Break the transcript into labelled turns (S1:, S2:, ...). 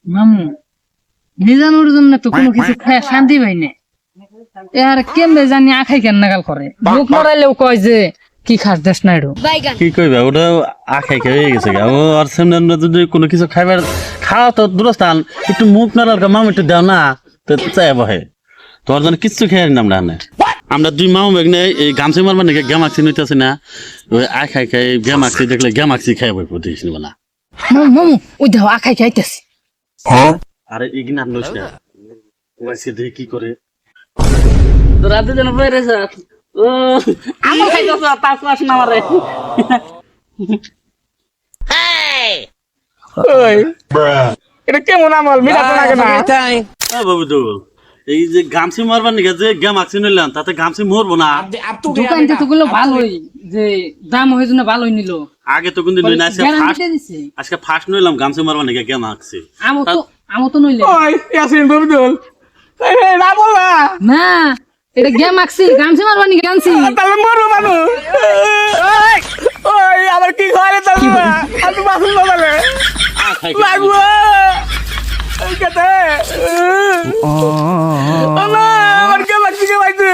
S1: মামু নিজানোর জন্য তো কোনো কিছু খায় শান্তি পাই না। এর কেমনে জানি আখাই কেন নাগাল করে, মুখ নড়াইলেও কয় যে কি খাস দেশ না এডো।
S2: কি কইবা ওটা আখাই খেয়ে গেছে গা। ও আর সামনে যদি কোনো কিছু খাইবার খাওয়া তো দূরস্থান, একটু মুখ নাড়াল মামু একটু দাও না, তো চাই বহে তোমার জন্য কিচ্ছু খেয়ে নাম না। আমরা দুই মামু বেগনে এই গামছি মারবার নাকি গেমাক্সি নিতেছি না, ওই আখাই খাই গেমাক্সি দেখলে গেমাক্সি খাই বই প্রতিশ নিব না।
S1: মামু ওই দেখো আখাই খাইতেছি।
S2: আরে ইগনার নইস না, ওই সে দেখি কি করে
S1: রাতে যেন বেড়েছ ও আমার খাইতেছ তাস পাস না মারে। ওই এটা কেমন আমল মিলা তো লাগে না।
S2: বাবু তো এই যে গামছি মারবার নাকি যে গেমাক্সি নিলাম তাতে গামছি মরবো না।
S1: দোকান থেকে গুলো ভালোই যে দাম হয়েছে না ভালোই নিল।
S2: আগে তো কিন্তু নই না, আজকে ফার্স্ট নইলাম গামছি মারবার নাকি গেমাক্সি।
S1: আমো তো নইলে
S3: ওই ইয়াসিন ববদুল এই না বল
S1: না এটা গেম আক্সি গামছি মারবানি গামছি
S3: তাহলে মরো মানু। ওই আবার কি করে তাহলে আমি বাসুন বলে লাগবো এই কতে আল্লাহ আমার কে লাগছে কে লাগছে।